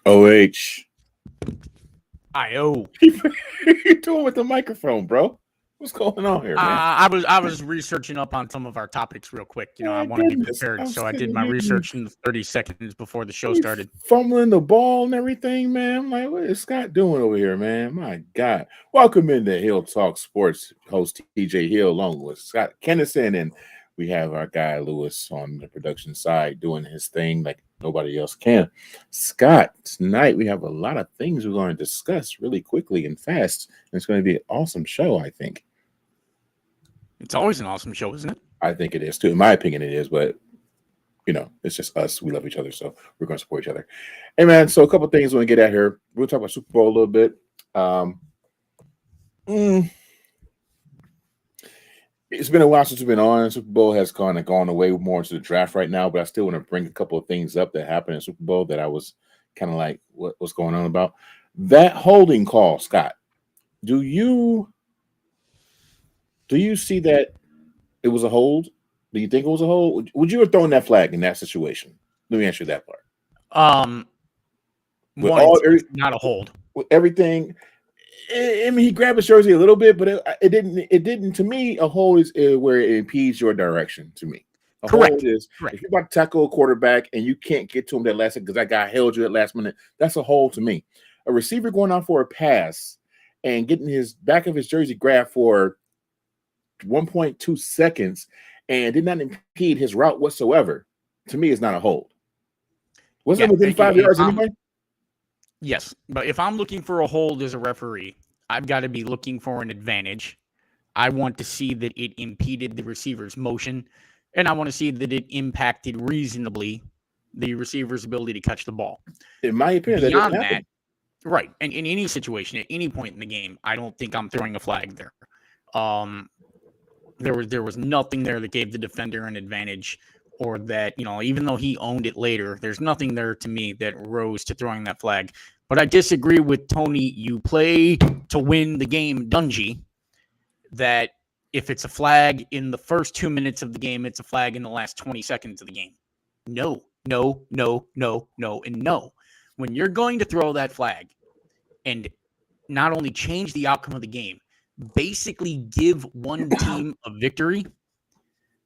OH. IO. What you doing with the microphone, bro? What's going on here, man? I was researching up on some of our topics real quick. You know, I want to be prepared, so I did my research in 30 seconds before the show started. Fumbling the ball and everything, man. I'm like, what is Scott doing over here, man? My God. Welcome into Hill Talk Sports, host TJ Hill, along with Scott Kennison, and we have our guy Lewis on the production side doing his thing like nobody else can. Scott, tonight we have a lot of things we're going to discuss really quickly and fast. And it's going to be an awesome show, I think. It's always an awesome show, isn't it? I think it is too. In my opinion, it is, but you know, it's just us. We love each other, so we're going to support each other. Hey, man, so a couple of things we're going to get at here. We'll talk about Super Bowl a little bit. It's been a while since we've been on. Super Bowl has kind of gone away more into the draft right now, but I still want to bring a couple of things up that happened in Super Bowl that I was kind of like, what's going on about? That holding call, Scott, do you see that it was a hold? Do you think it was a hold? Would you have thrown that flag in that situation? Let me answer that part. It's not a hold. With everything, I mean, he grabbed his jersey a little bit, but it didn't. To me, a hold is where it impedes your direction. To me, Correct. Hold is if you're about to tackle a quarterback and you can't get to him that last second because that guy held you at last minute. That's a hold to me. A receiver going out for a pass and getting his back of his jersey grabbed for 1.2 seconds and did not impede his route whatsoever, to me, is not a hold. Wasn't it within 5 yards anyway? Yes, but if I'm looking for a hold as a referee, I've got to be looking for an advantage. I want to see that it impeded the receiver's motion, and I want to see that it impacted reasonably the receiver's ability to catch the ball. In my opinion, beyond that, right, and in any situation, at any point in the game, I don't think I'm throwing a flag there. There was nothing there that gave the defender an advantage, or that, you know, even though he owned it later, there's nothing there to me that rose to throwing that flag. But I disagree with Tony. You play to win the game, Dungy, that if it's a flag in the first 2 minutes of the game, it's a flag in the last 20 seconds of the game. No. And no. When you're going to throw that flag and not only change the outcome of the game, basically give one team a victory,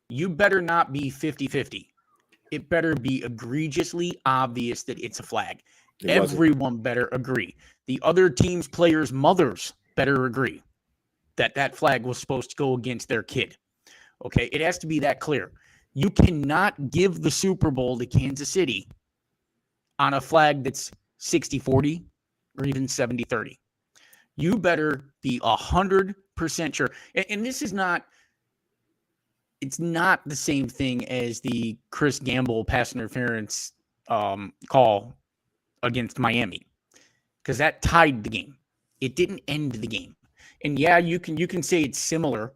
you better not be 50-50. It better be egregiously obvious that it's a flag. Everyone better agree. The other team's players' mothers better agree that that flag was supposed to go against their kid. Okay, it has to be that clear. You cannot give the Super Bowl to Kansas City on a flag that's 60-40 or even 70-30. You better be 100% sure. And this is not, it's not the same thing as the Chris Gamble pass interference call against Miami, because that tied the game. It didn't end the game. And yeah, you can say it's similar,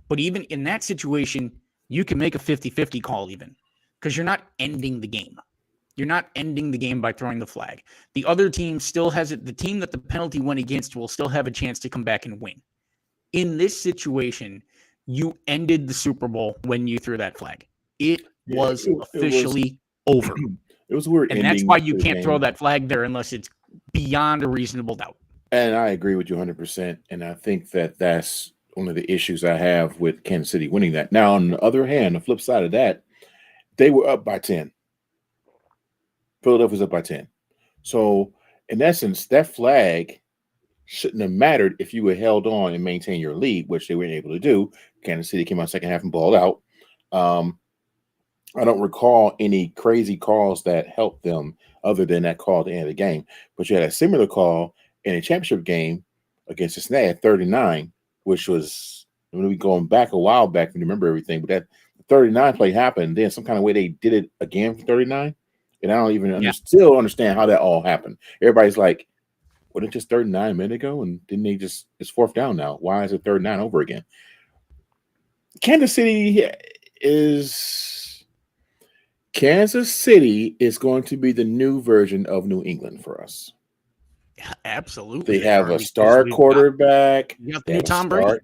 but even in that situation, you can make a 50-50 call even, because you're not ending the game. You're not ending the game by throwing the flag. The other team still has it. The team that the penalty went against will still have a chance to come back and win. In this situation, you ended the Super Bowl when you threw that flag. It was officially over. It was weird. And that's why you can't throw that flag there unless it's beyond a reasonable doubt. And I agree with you 100%. And I think that that's one of the issues I have with Kansas City winning that. Now, on the other hand, the flip side of that, they were up by 10. Philadelphia's up by 10. So, in essence, that flag shouldn't have mattered if you were held on and maintain your lead, which they weren't able to do. Kansas City came out second half and balled out. I don't recall any crazy calls that helped them other than that call at the end of the game. But you had a similar call in a championship game against Cincinnati at 39, which was, when we going back a while back, and you remember everything, but that 39 play happened. Then some kind of way they did it again for 39. And I don't even Yeah, still understand how that all happened. Everybody's like, wasn't it just 39 minutes ago? And didn't they just, it's fourth down now? Why is it third down over again? Kansas City is Kansas City is going to be the new version of New England for us. absolutely They they have are a because star quarterback. we got the They new have a Tom Brady.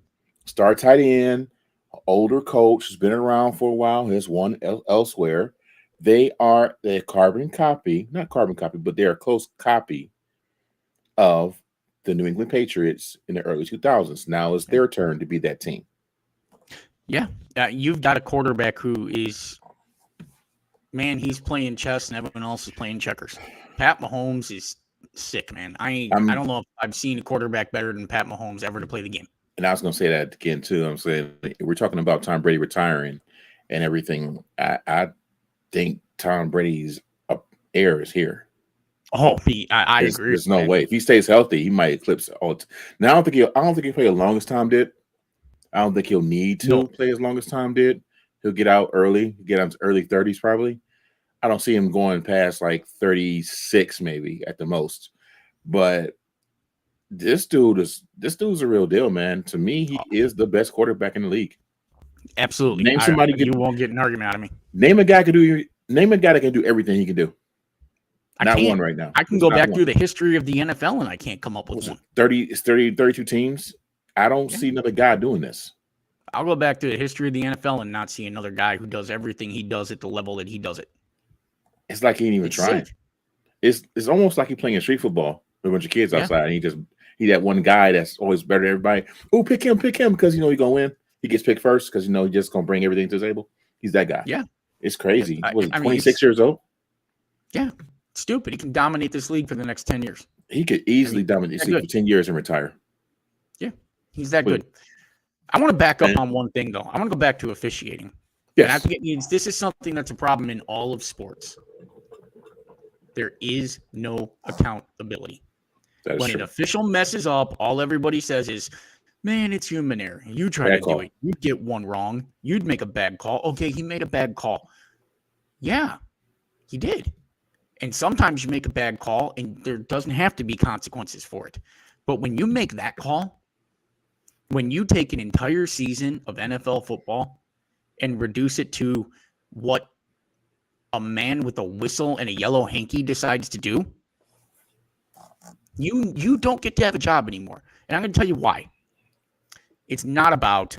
star tight end, older coach who's been around for a while. Has won elsewhere. They are the carbon copy, not carbon copy, but they're a close copy of the New England Patriots in the early 2000s. Now it's their turn to be that team. Yeah, you've got a quarterback who is, man, he's playing chess and everyone else is playing checkers. Pat Mahomes is sick, man. I I'm don't know if I've seen a quarterback better than Pat Mahomes ever to play the game. and I was going to say that again too. I'm saying we're talking about Tom Brady retiring and everything. I think Tom Brady's heir is here. Oh, I agree with There's no that. way if he stays healthy, he might eclipse all. Now I don't think he'll play as long as Tom did. I don't think he'll need to No, play as long as Tom did. He'll get out early, get out to early 30s probably. I don't see him going past like 36 maybe at the most. But this dude's a real deal, man. To me, he is the best quarterback in the league. absolutely. Name somebody You won't get an argument out of me. name a guy that can do everything he can do. I Not can't. one right now. I can There's go not back one. through the history of the NFL and I can't come up with one. 32 teams. I don't see another guy doing this. I'll go back to the history of the NFL and not see another guy who does everything he does at the level that he does it. It's like he ain't even It's trying. sick. It's almost like he's playing street football with a bunch of kids Yeah. outside. And he that one guy that's always better than everybody. Oh, pick him because he's gonna win. He gets picked first because he's just gonna bring everything to the table. He's that guy. Yeah. It's crazy. Was he I mean, 26 years old? Yeah. Stupid. He can dominate this league for the next 10 years. He could easily dominate this league for 10 years and retire. Yeah. He's that good. I want to back up on one thing, though. I want to go back to officiating. Yes. And this is something that's a problem in all of sports. There is no accountability. When an official messes up, all everybody says is, man, it's human error. You try to do it. You'd get one wrong. You'd make a bad call. Okay, he made a bad call. Yeah, he did. And sometimes you make a bad call and there doesn't have to be consequences for it. But when you make that call, when you take an entire season of NFL football and reduce it to what a man with a whistle and a yellow hanky decides to do, you don't get to have a job anymore. And I'm going to tell you why. It's not about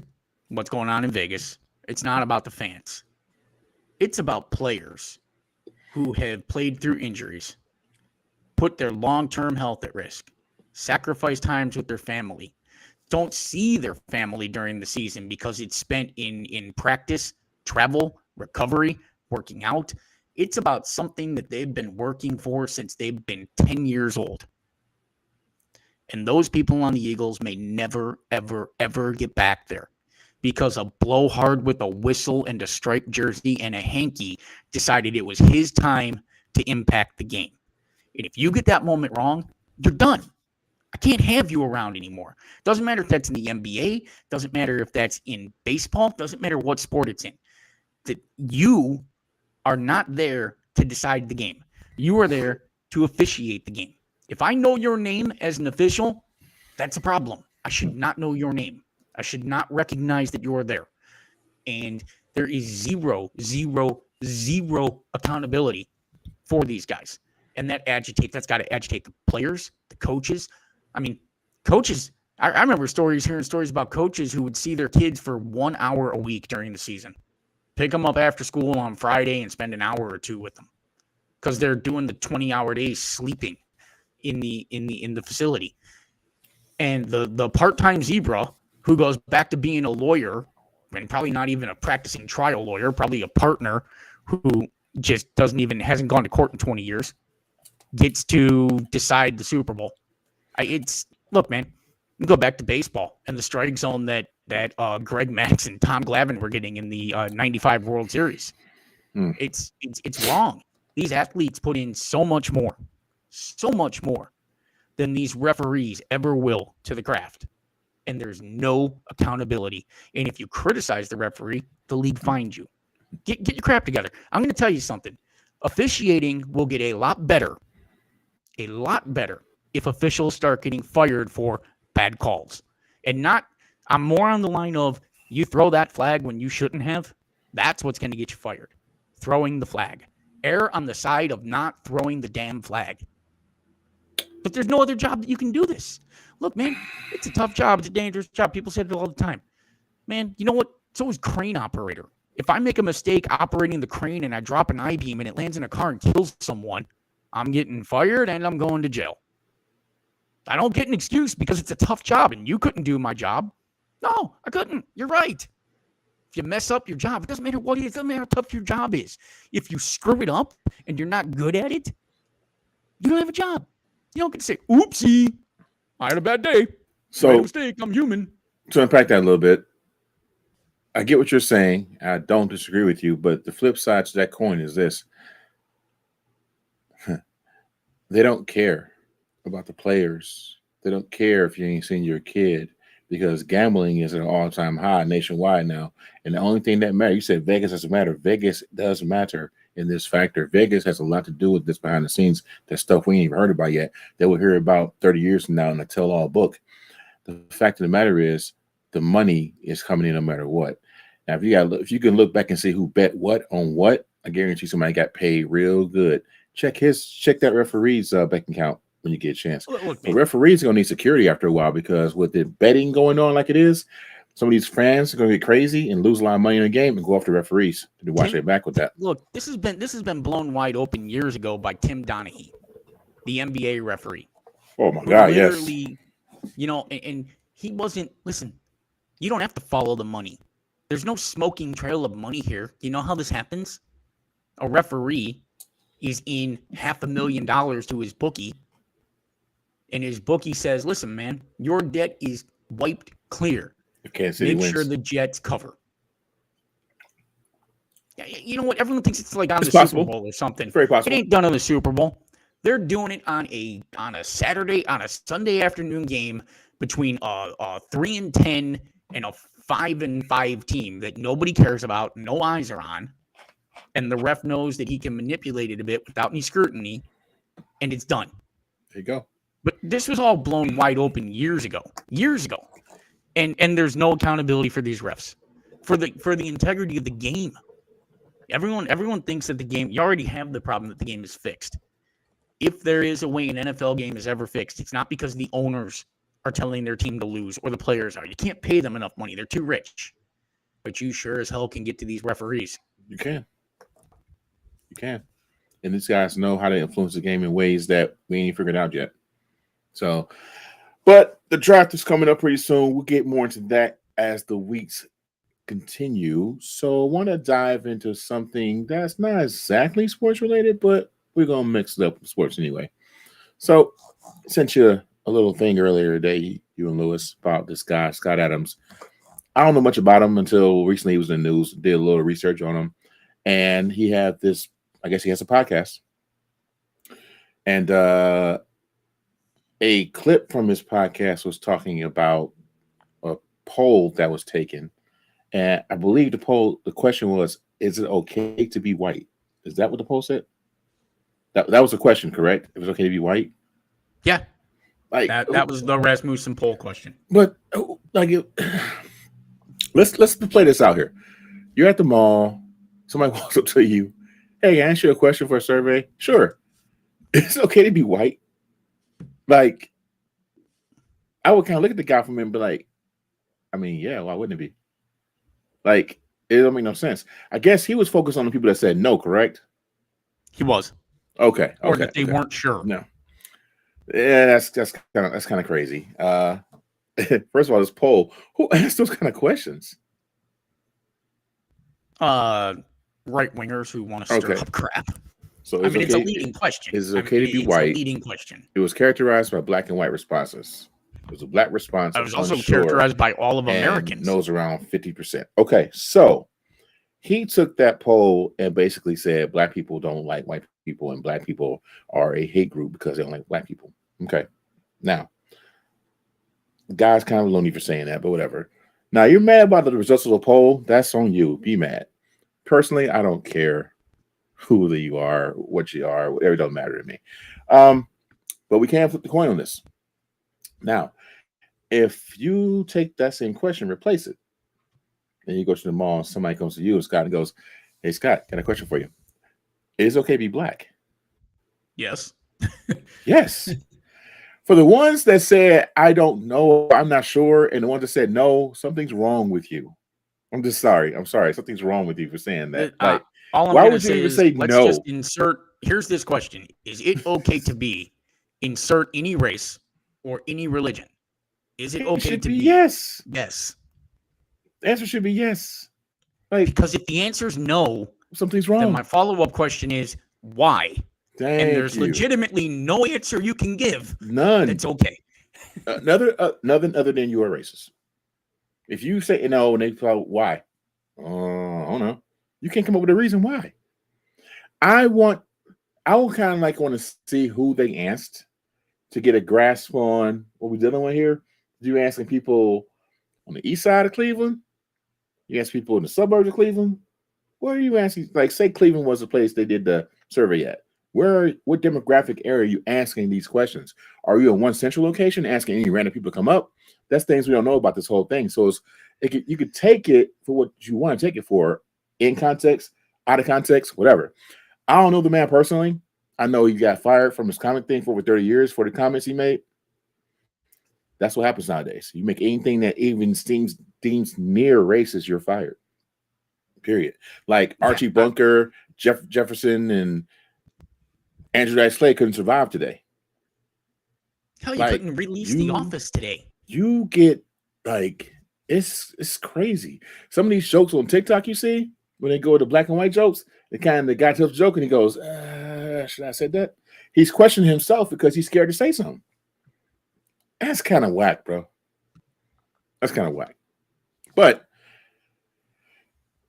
what's going on in Vegas. It's not about the fans. It's about players who have played through injuries, put their long-term health at risk, sacrifice times with their family, don't see their family during the season because it's spent in practice, travel, recovery, working out. It's about something that they've been working for since they've been 10 years old. And those people on the Eagles may never, ever, ever get back there because a blowhard with a whistle and a striped jersey and a hanky decided it was his time to impact the game. And if you get that moment wrong, you're done. I can't have you around anymore. Doesn't matter if that's in the NBA. Doesn't matter if that's in baseball. Doesn't matter what sport it's in. That you are not there to decide the game. You are there to officiate the game. If I know your name as an official, that's a problem. I should not know your name. I should not recognize that you're there. And there is zero accountability for these guys. And that's got to agitate the players, the coaches. I mean, coaches, I remember hearing stories about coaches who would see their kids for 1 hour a week during the season. Pick them up after school on Friday and spend an hour or two with them because they're doing the 20-hour days sleeping in the facility. And the part-time zebra who goes back to being a lawyer and probably not even a practicing trial lawyer, probably a partner who just hasn't gone to court in 20 years, gets to decide the Super Bowl. Look, man, you go back to baseball and the strike zone that Greg Max and Tom Glavine were getting in the 95 World Series. It's wrong. These athletes put in so much more than these referees ever will to the craft. And there's no accountability. And if you criticize the referee, the league fines you. Get your crap together. I'm going to tell you something. Officiating will get a lot better if officials start getting fired for bad calls. And not, I'm more on the line of you throw that flag when you shouldn't have. That's what's going to get you fired. Throwing the flag. Err on the side of not throwing the damn flag. But there's no other job that you can do this. Look, man, it's a tough job. It's a dangerous job. People say it all the time. Man, you know what? So is crane operator. If I make a mistake operating the crane and I drop an I-beam and it lands in a car and kills someone, I'm getting fired and I'm going to jail. I don't get an excuse because it's a tough job and you couldn't do my job. No, I couldn't. You're right. If you mess up your job, it doesn't matter what it is. It doesn't matter how tough your job is. If you screw it up and you're not good at it, you don't have a job. You don't get to say, oopsie, I had a bad day. So, made a mistake. I'm human. To unpack that a little bit, I get what you're saying. I don't disagree with you, but the flip side to that coin is this. They don't care about the players. They don't care if you ain't seen your kid because gambling is at an all-time high nationwide now. And the only thing that matters, you said Vegas doesn't matter. Vegas does matter in this factor. Vegas has a lot to do with this behind the scenes, that stuff we ain't even heard about yet, that we'll hear about 30 years from now in a tell-all book. The fact of the matter is the money is coming in no matter what. Now, if you can look back and see who bet what on what, I guarantee somebody got paid real good. Check that referee's bank account when you get a chance. Look, the referees are gonna need security after a while because with the betting going on like it is, some of these fans are gonna get crazy and lose a lot of money in the game and go after referees to watch their back with that. Look, this has been blown wide open years ago by Tim Donaghy, the NBA referee. Oh my God, yes. You know, and he wasn't. Listen, you don't have to follow the money. There's no smoking trail of money here. You know how this happens? A referee is in $500,000 to his bookie, and his bookie says, listen, man, your debt is wiped clear. Make sure the Jets cover. You know what? Everyone thinks it's like on the Super Bowl or something. It's very possible. It ain't done on the Super Bowl. They're doing it on a Saturday, on a Sunday afternoon game between a 3-10 and a 5-5 team that nobody cares about, no eyes are on, and the ref knows that he can manipulate it a bit without any scrutiny, and it's done. There you go. But this was all blown wide open years ago, and there's no accountability for these refs, for the integrity of the game. Everyone thinks that the game, you already have the problem that the game is fixed. If there is a way an NFL game is ever fixed, it's not because the owners are telling their team to lose or the players are. You can't pay them enough money. They're too rich. But you sure as hell can get to these referees. You can. And these guys know how to influence the game in ways that we ain't figured out yet. So, but the draft is coming up pretty soon. We'll get more into that as the weeks continue. So I want to dive into something that's not exactly sports related, but we're going to mix it up with sports anyway. So I sent you a little thing earlier today, you and Lewis, about this guy, Scott Adams. I don't know much about him until recently he was in the news, did a little research on him. And he had this, I guess he has a podcast. And a clip from his podcast was talking about a poll that was taken. And I believe the question was, is it okay to be white? Is that what the poll said? That was the question, correct? It was okay to be white? Yeah. Like that was the Rasmussen poll question. But let's play this out here. You're at the mall. Somebody walks up to you. Hey, can I ask you a question for a survey? Sure. It's okay to be white. Like, I would kind of look at the guy from him and be like, I mean, yeah, why wouldn't it be? Like, it don't make no sense. I guess he was focused on the people that said no, correct? He was. Okay. Or that they weren't sure. No. Yeah, that's kind of crazy. First of all, this poll, who asked those kind of questions? Right wingers who want to stir up crap. So it's a leading question. Is it okay to be white? It's a leading question. It was characterized by black and white responses. It was a black response. It was also characterized by all of Americans. Knows around 50%. Okay, so he took that poll and basically said black people don't like white people and black people are a hate group because they don't like black people. Okay, now the guy's kind of lonely for saying that, but whatever. Now you're mad about the results of the poll. That's on you. Be mad. Personally, I don't care who you are, what you are, whatever, don't matter to me. But we can flip the coin on this. Now, if you take that same question, replace it, and you go to the mall, and somebody comes to you, Scott, and goes, "Hey, Scott, got a question for you. Is it okay to be black?" Yes. Yes. For the ones that said, "I don't know, I'm not sure," and the ones that said no, something's wrong with you. I'm just sorry. I'm sorry. Something's wrong with you for saying that. Like, All I'm why going to would you say even is say let's just no? insert. Here's this question: is it okay to be insert any race or any religion? Is it It okay should to be be? yes. Yes. The answer should be yes. Like, Because if the answer is no, something's then my wrong. follow-up question is why? And Thank there's you. legitimately no answer you can give None. that's okay. Nothing other than you are racist. If you say no and they tell why, I don't know. You can't come up with a reason why. I want. I would kind of like want to see who they asked to get a grasp on what we're dealing with here. You asking people on the east side of Cleveland? You ask people in the suburbs of Cleveland? Where are you asking? Like, say Cleveland was the place they did the survey at. What demographic area are you asking these questions? Are you in one central location asking any random people to come up? That's things we don't know about this whole thing. So you could take it for what you want to take it for, in context, out of context, whatever. I don't know the man personally. I know he got fired from his comic thing for over 30 years for the comments he made. That's what happens nowadays. You make anything that even deems near racist, you're fired. Period. Like Archie Bunker, Jefferson, and Andrew Dice Clay couldn't survive today. Hell, you couldn't release The Office today. You get like it's crazy. Some of these jokes on TikTok you see when they go to black and white jokes, the guy tells a joke and he goes, "Should I have said that?" He's questioning himself because he's scared to say something. That's kind of whack, bro. That's kind of whack. But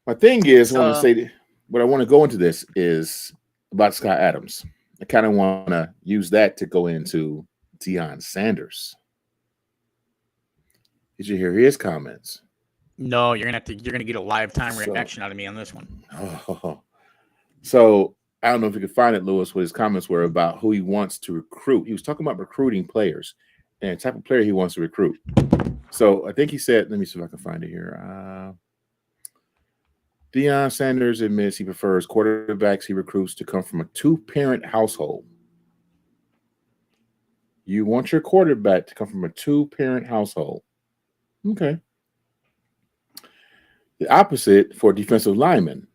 my thing is, what I want to go into this is about Scott Adams. I kind of want to use that to go into Dion Sanders. Did you hear his comments? No, you're gonna get a lifetime reaction out of me on this one. So I don't know if you can find it, Lewis, what his comments were about who he wants to recruit. He was talking about recruiting players and the type of player he wants to recruit. So I think he said, let me see if I can find it here. Dion Sanders admits he prefers quarterbacks he recruits to come from a two-parent household. You want your quarterback to come from a two-parent household. Okay. The opposite for defensive linemen.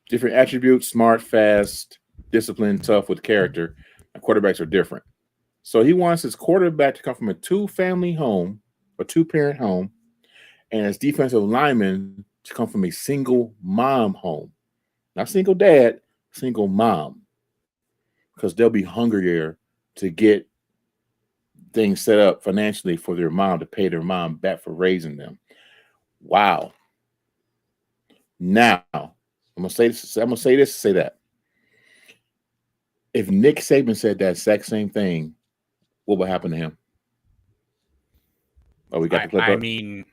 Different attributes, smart, fast, disciplined, tough with character. Quarterbacks are different. So he wants his quarterback to come from a two-family home, a two-parent home, and his defensive lineman to come from a single mom home. Not single dad, single mom. Because they'll be hungrier to get things set up financially for their mom to pay their mom back for raising them. Wow. Now, I'm gonna say that. If Nick Saban said that exact same thing, what would happen to him? Oh, we got the clip up? I mean,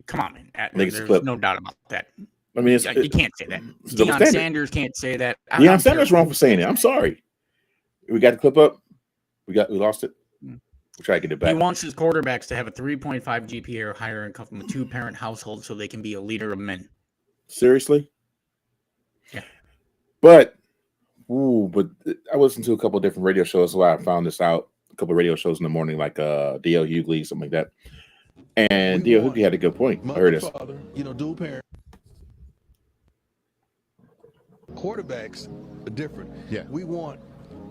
come on, man. There's no doubt about that. I mean, you can't say that. Dion Sanders can't say that. Dion Sanders wrong for saying it. I'm sorry. We got the clip up. We lost it. We'll try to get it back. He wants his quarterbacks to have a 3.5 GPA or higher and come from a two-parent household so they can be a leader of men. Seriously? Yeah. But I listened to a couple of different radio shows, so I found this out. A couple of radio shows in the morning, like D.L. Hughley, something like that. And D.L. Hughley had a good point. I heard this. Father, dual parent. Quarterbacks are different. Yeah. We want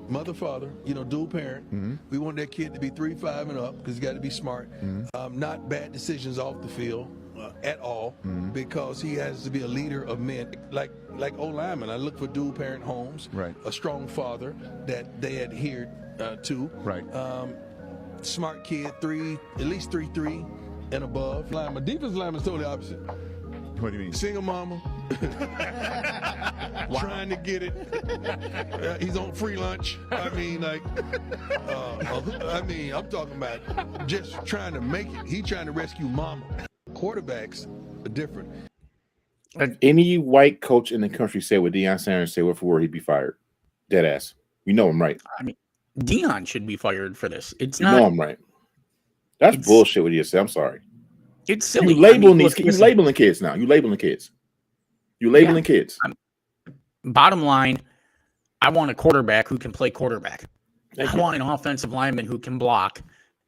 mother, father, dual parent. Mm-hmm. We want that kid to be 3-5 and up because he's got to be smart. Mm-hmm. Not bad decisions off the field at all, because he has to be a leader of men. Like old lineman, I look for dual parent homes. Right. A strong father that they adhered to. Right. Smart kid, at least 3.3 and above. Lineman, defensive lineman's totally opposite. What do you mean? Single mama. Trying to get it. He's on free lunch. I'm talking about just trying to make it. He's trying to rescue mama. Quarterbacks are different. Any white coach in the country say what Dion Sanders said word for word, he'd be fired. Dead ass. You know I'm right. I mean, Dion should be fired for this. It's You not. know I'm right. That's It's- bullshit what you say. I'm sorry. It's silly. You labeling these. Look, You listen, labeling kids now. You labeling kids. You labeling kids. bottom line, I want a quarterback who can play quarterback. Thank I you. want an offensive lineman who can block,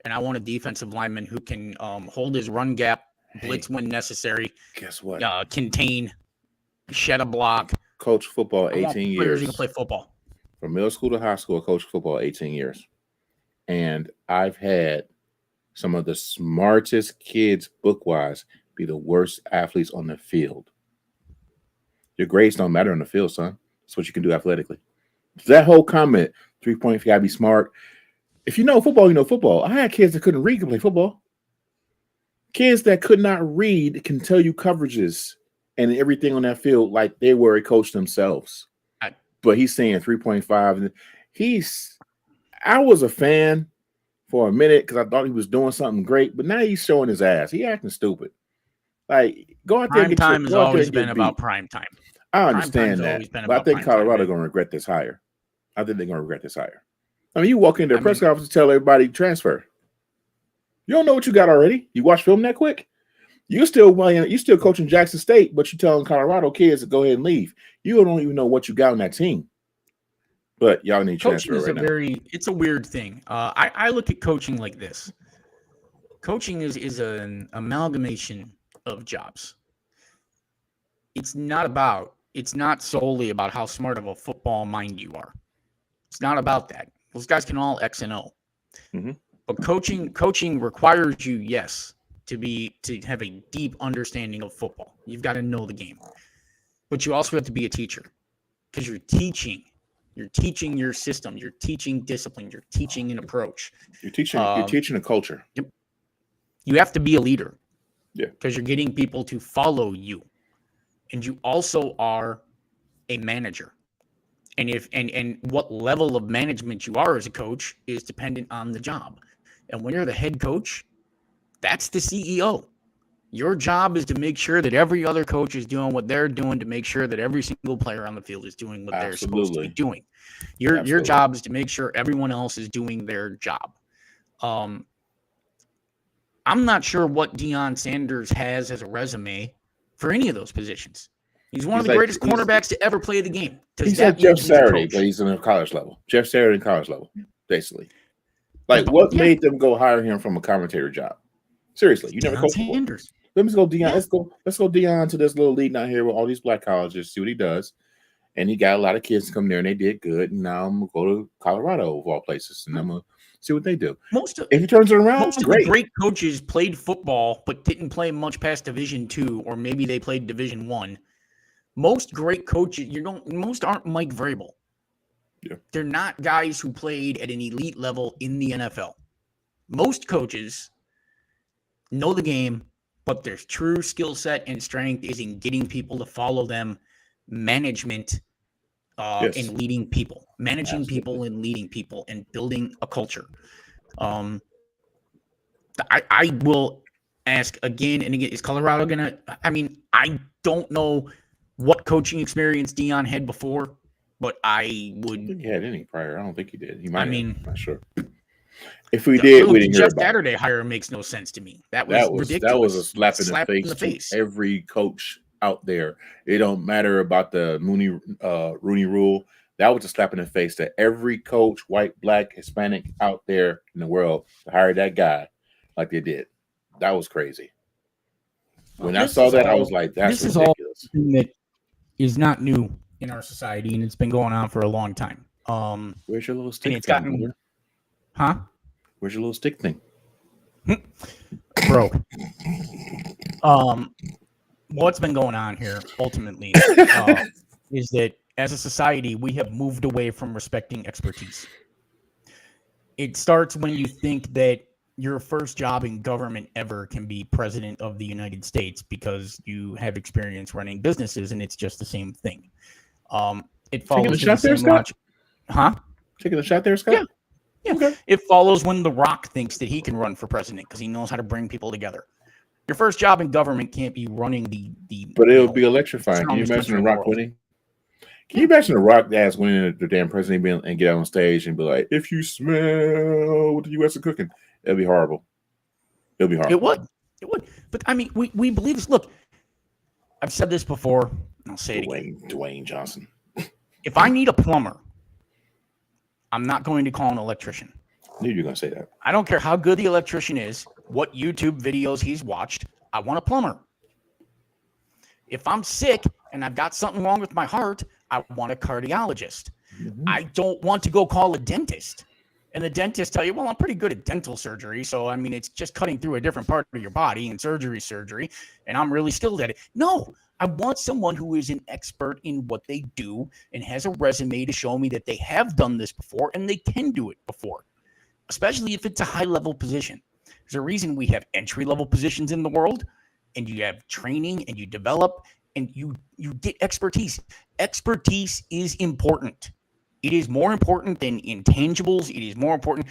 and I want a defensive lineman who can hold his run gap, blitz when necessary, Guess what? contain, shed a block. Coach football I want 18 players years. who can play football. From middle school to high school, I coached football 18 years. And I've had some of the smartest kids book-wise be the worst athletes on the field. Your grades don't matter on the field, son. That's what you can do athletically. That whole comment, 3 points, you gotta be smart. If you know football, you know football. I had kids that couldn't read can play football. Kids that could not read can tell you coverages and everything on that field like they were a coach themselves. But he's saying 3.5. I was a fan for a minute because I thought he was doing something great, but now he's showing his ass. He acting stupid. Like, go out there and Prime time has always been about prime time. I understand that, but I think Colorado going to regret this hire. I think they're going to regret this hire. I mean, you walk into a press conference and tell everybody transfer. You don't know what you got already. You watch film that quick. You still coaching Jackson State, but you telling Colorado kids to go ahead and leave. You don't even know what you got on that team. But y'all need transfer right now. It's a weird thing. I look at coaching like this. Coaching is an amalgamation of jobs. It's not solely about how smart of a football mind you are. It's not about that. Those guys can all X and O. Mm-hmm. But coaching requires you, yes, to have a deep understanding of football. You've got to know the game. But you also have to be a teacher because you're teaching. You're teaching your system. You're teaching discipline. You're teaching an approach. You're teaching a culture. Yep. You have to be a leader. Yeah. Because you're getting people to follow you. And you also are a manager. And what level of management you are as a coach is dependent on the job. And when you're the head coach, that's the CEO. Your job is to make sure that every other coach is doing what they're doing to make sure that every single player on the field is doing what they're supposed to be doing. Your job is to make sure everyone else is doing their job. I'm not sure what Dion Sanders has as a resume for any of those positions. He's one of the greatest cornerbacks to ever play the game. He's like Jeff Saturday, but he's in a college level. Jeff Saturday in college level, basically. Like, what made them go hire him from a commentator job? Seriously, you never coached before. Let's go Dion. Yeah. Let's go Dion to this little league out here with all these black colleges. See what he does. And he got a lot of kids to come there, and they did good. And now I'm gonna go to Colorado of all places, and I'm gonna see what they do. If he turns it around, most of the great coaches played football, but didn't play much past Division II, or maybe they played Division I. Most great coaches, most aren't Mike Vrabel. Yeah. They're not guys who played at an elite level in the NFL. Most coaches know the game, but their true skill set and strength is in getting people to follow them, management, and leading people, managing people and leading people and building a culture. I will ask again and again, is Colorado going to, I don't know what coaching experience Dion had before, but I would. I think he had any prior. I don't think he did. He might. I'm not sure. If we did, we didn't hear about it. Jeff Saturday hire makes no sense to me. That was ridiculous. That was a slap in the face to every coach out there. It don't matter about the Rooney Rule. That was a slap in the face to every coach, white, black, Hispanic out there in the world to hire that guy like they did. That was crazy. When I saw that, I was like, "That's ridiculous." This is all that is not new in our society, and it's been going on for a long time. Where's your little stick thing? Huh? Where's your little stick thing? Bro. What's been going on here ultimately is that as a society, we have moved away from respecting expertise. It starts when you think that your first job in government ever can be president of the United States because you have experience running businesses, and it's just the same thing. It follows Taking a shot there, Scott? Huh? Taking a shot there, Scott? Yeah. Yeah. Okay. It follows when The Rock thinks that he can run for president because he knows how to bring people together. Your first job in government can't be running the. But it'll be electrifying. Can you strongest imagine country The in the Rock world. winning? Can you imagine The Rock as winning the damn president and get on stage and be like, "If you smell what the U.S. is cooking," it'll be horrible. It'll be horrible. It would. But I mean, we believe this. Look, I've said this before, and I'll say it again. Dwayne Johnson. If I need a plumber, I'm not going to call an electrician. I knew you were going to say that. I don't care how good the electrician is, what YouTube videos he's watched. I want a plumber. If I'm sick and I've got something wrong with my heart, I want a cardiologist. Mm-hmm. I don't want to go call a dentist. And the dentist tell you, well, I'm pretty good at dental surgery. So, I mean, it's just cutting through a different part of your body and surgery. And I'm really skilled at it. No, I want someone who is an expert in what they do and has a resume to show me that they have done this before and they can do it before, especially if it's a high-level position. There's a reason we have entry-level positions in the world, and you have training and you develop and you get expertise. Expertise is important. It is more important than intangibles. It is more important.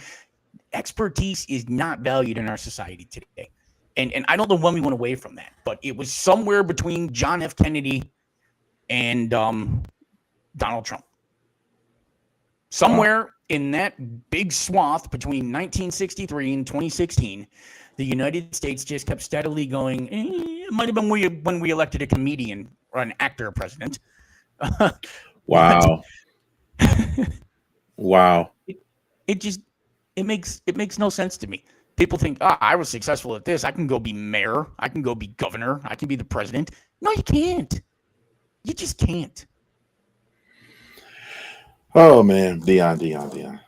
Expertise is not valued in our society today. And I don't know when we went away from that, but it was somewhere between John F. Kennedy and Donald Trump. Somewhere in that big swath between 1963 and 2016, the United States just kept steadily going. It might have been when we elected a comedian or an actor president. Wow. Wow. It makes no sense to me. People think, I was successful at this. I can go be mayor. I can go be governor. I can be the president. No, you can't. You just can't. Oh, man. Dion.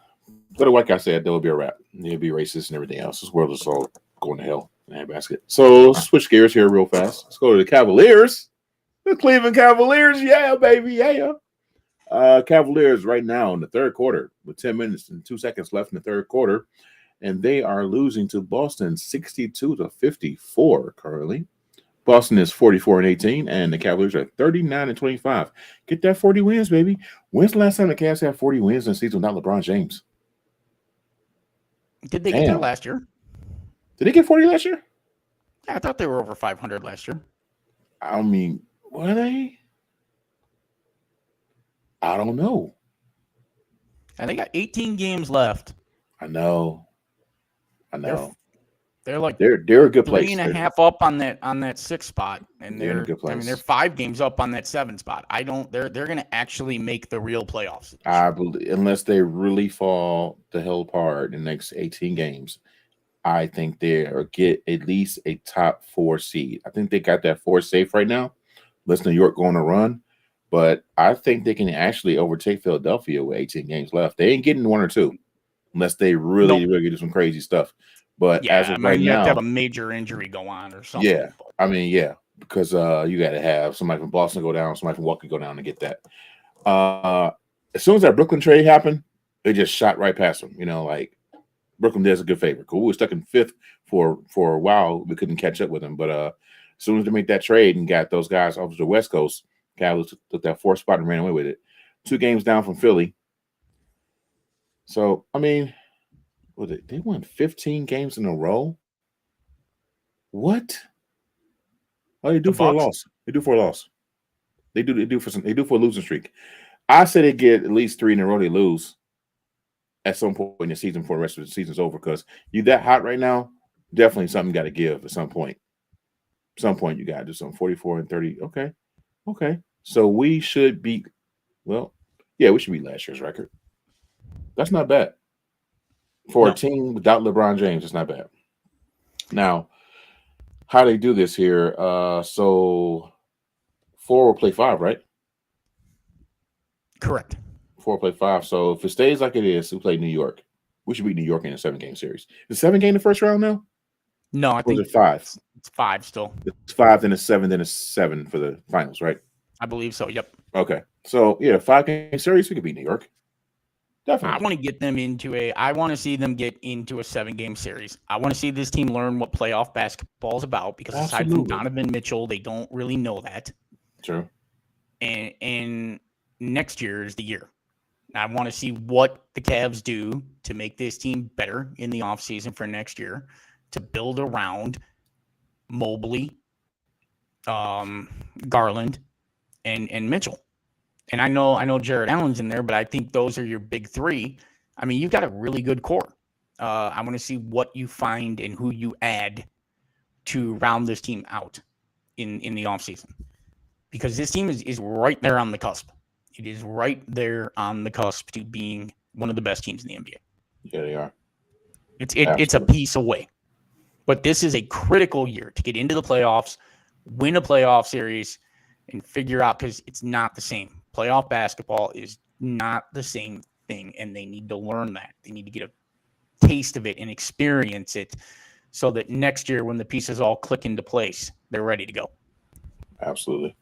But like I said, there will be a wrap. It'll be racist and everything else. This world is all going to hell in that basket. So let's switch gears here real fast. Let's go to the Cavaliers. The Cleveland Cavaliers. Yeah, baby. Yeah. Cavaliers right now in the third quarter with 10 minutes and 2 seconds left in the third quarter. And they are losing to Boston 62-54 currently. Boston is 44-18, and the Cavaliers are 39-25. Get that 40 wins, baby. When's the last time the Cavs had 40 wins in a season without LeBron James? Did they get there last year? Did they get 40 last year? Yeah, I thought they were over 500 last year. I mean, were they? I don't know. And they got 18 games left. I know. They're like they're a good place. 3.5 up on that 6 spot, and they're in a good place. I mean, they're 5 games up on that 7 spot. They're going to actually make the real playoffs. I believe, unless they really fall the hell apart in the next 18 games, I think they'll get at least a top 4 seed. I think they got that 4 safe right now. Unless New York going to run, but I think they can actually overtake Philadelphia with 18 games left. They ain't getting 1 or 2 unless they really do some crazy stuff. But as of right you now, have to have a major injury go on or something. Yeah, I mean, because you got to have somebody from Boston go down, somebody from Milwaukee go down to get that. As soon as that Brooklyn trade happened, they just shot right past them. Like Brooklyn does a good favor. Cool, we were stuck in 5th for a while. We couldn't catch up with them, but as soon as they made that trade and got those guys off the West Coast, Cavaliers took that 4th spot and ran away with it. 2 games down from Philly. So I mean. They won 15 games in a row? What? Oh, they do for a loss. They do for a loss. They do for a losing streak. I say they get at least 3 in a row they lose at some point in the season before the rest of the season's over, because you that hot right now, definitely something got to give at some point. Some point you got to do something. 44-30. Okay. So we should beat, we should beat last year's record. That's not bad. For a team without LeBron James, it's not bad. Now, how they do this here? So 4 will play 5, right? Correct. 4 will play 5. So if it stays like it is, we play New York. We should beat New York in a 7-game series. Is 7 game the first round now? No, I think it's 5. It's 5 still. It's 5, then it's 7, then it's 7 for the finals, right? I believe so. Yep. Okay. So 5-game series, we could beat New York. Definitely. I want to get them I want to see them get into a 7-game series. I want to see this team learn what playoff basketball is about, because aside from Donovan Mitchell, they don't really know that. True. And next year is the year. I want to see what the Cavs do to make this team better in the offseason for next year, to build around Mobley, Garland, and Mitchell. And I know Jared Allen's in there, but I think those are your big three. I mean, you've got a really good core. I want to see what you find and who you add to round this team out in the offseason. Because this team is right there on the cusp. It is right there on the cusp to being one of the best teams in the NBA. Yeah, they are. It's a piece away. But this is a critical year to get into the playoffs, win a playoff series, and figure out, because it's not the same. Playoff basketball is not the same thing, and they need to learn that. They need to get a taste of it and experience it so that next year when the pieces all click into place, they're ready to go. Absolutely.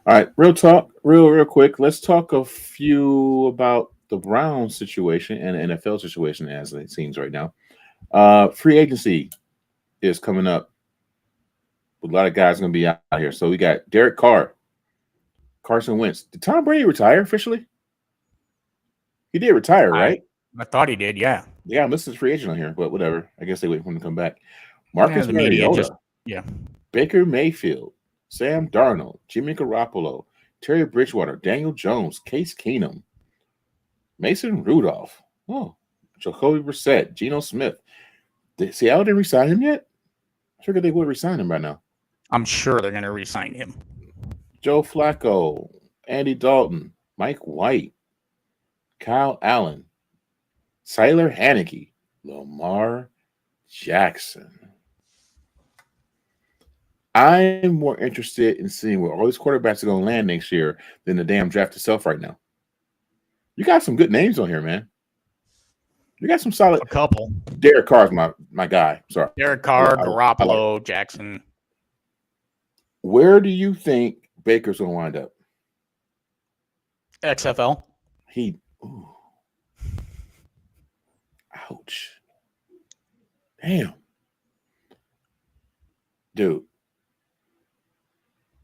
All right, real talk, real quick. Let's talk a few about the Browns situation and the NFL situation as it seems right now. Free agency is coming up. A lot of guys going to be out here. So we got Derek Carr, Carson Wentz. Did Tom Brady retire officially? He did retire, right? I thought he did, yeah. Yeah, I'm listed as free agent on here, but whatever. I guess they wait for him to come back. Marcus Mariota, Baker Mayfield, Sam Darnold, Jimmy Garoppolo, Terry Bridgewater, Daniel Jones, Case Keenum, Mason Rudolph, Jacoby Brissett, Geno Smith. Did Seattle didn't resign him yet? I figured they would resign him by now. I'm sure they're going to resign him. Joe Flacco, Andy Dalton, Mike White, Kyle Allen, Tyler Haneke, Lamar Jackson. I'm more interested in seeing where all these quarterbacks are going to land next year than the damn draft itself right now. You got some good names on here, man. You got some solid. A couple. Derek Carr's my guy. Sorry. Derek Carr, Garoppolo, Jackson. Where do you think Baker's going to wind up? XFL. Ouch. Damn. Dude.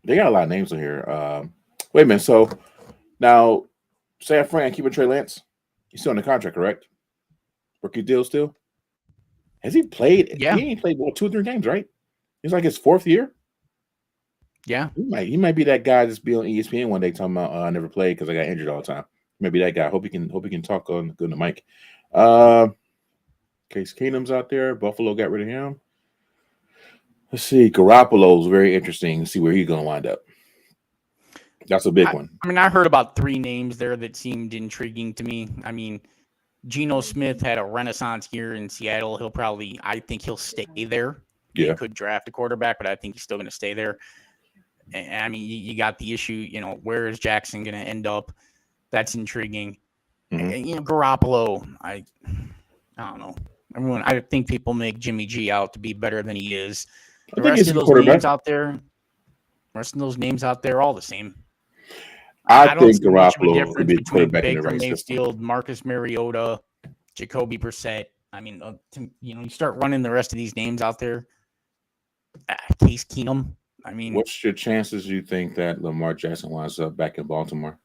They got a lot of names on here. Wait a minute. So now, San Fran keeping Trey Lance. He's still on the contract, correct? Rookie deal still? Has he played? Yeah. He ain't played 2 or 3 games, right? It's like his 4th year. Yeah. He might be that guy that's be on ESPN one day talking about I never played because I got injured all the time. Maybe that guy. Hope he can talk on the mic. Case Keenum's out there. Buffalo got rid of him. Let's see. Garoppolo's very interesting to see where he's going to wind up. That's a big one. I mean, I heard about 3 names there that seemed intriguing to me. I mean, Geno Smith had a renaissance year in Seattle. I think he'll stay there. Yeah. He could draft a quarterback, but I think he's still going to stay there. And, I mean, you got the issue, where is Jackson going to end up? That's intriguing. Mm-hmm. And, Garoppolo, I don't know. I think people make Jimmy G out to be better than he is. The rest of those names out there, all the same. I think Garoppolo could be the quarterback in the right Mayfield, system. Marcus Mariota, Jacoby Brissett. I mean, you start running the rest of these names out there. Case Keenum. I mean, what's your chances you think that Lamar Jackson winds up back in Baltimore?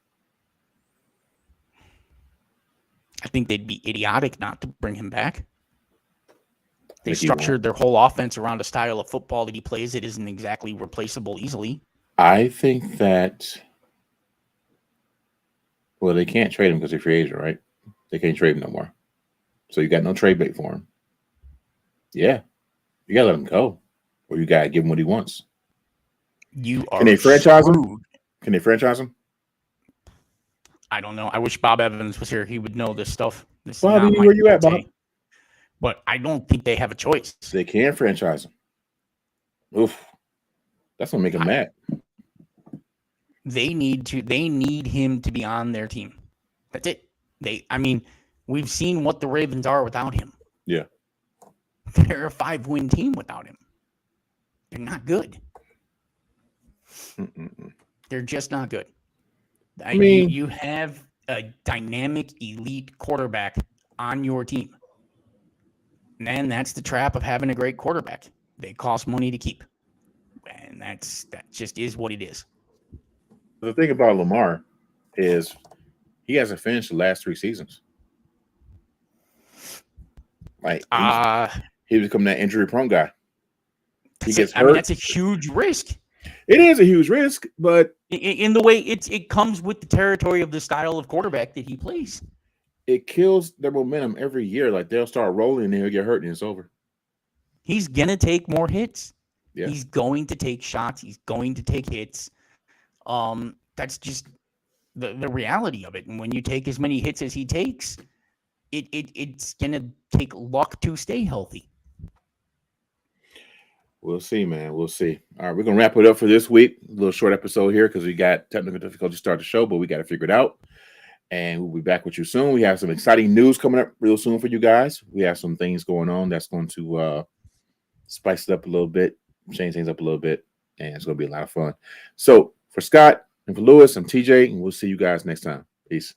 I think they'd be idiotic not to bring him back. They structured their whole offense around a style of football that he plays that isn't exactly replaceable easily. I think that, well, they can't trade him because he's free agent, right? They can't trade him no more. So you got no trade bait for him. Yeah. You got to let him go. Or you got to give him what he wants. Can they franchise him? Can they franchise him? I don't know. I wish Bob Evans was here. He would know this stuff. Bobby, where you at, Bob? But I don't think they have a choice. They can franchise him. Oof. That's going to make him mad. They need him to be on their team. That's it. We've seen what the Ravens are without him. Yeah. They're a 5-win team without him. They're not good. They're just not good. You have a dynamic elite quarterback on your team. And that's the trap of having a great quarterback. They cost money to keep. And that just is what it is. The thing about Lamar is he hasn't finished the last 3 seasons. Like he become that injury-prone guy. he gets hurt. That's a huge risk. It is a huge risk, but In the way it comes with the territory of the style of quarterback that he plays. it kills their momentum every year. Like they'll start rolling and he'll get hurt and it's over. He's gonna take more hits. Yeah. He's going to take shots. He's going to take hits. That's just the reality of it. And when you take as many hits as he takes, it's gonna take luck to stay healthy. We'll see, man. We'll see. All right, we're gonna wrap it up for this week. A little short episode here because we got technical difficulties to start the show, but we got to figure it out. And we'll be back with you soon. We have some exciting news coming up real soon for you guys. We have some things going on that's going to spice it up a little bit, change things up a little bit, and it's going to be a lot of fun. So for Scott and for Lewis, I'm TJ, and we'll see you guys next time. Peace.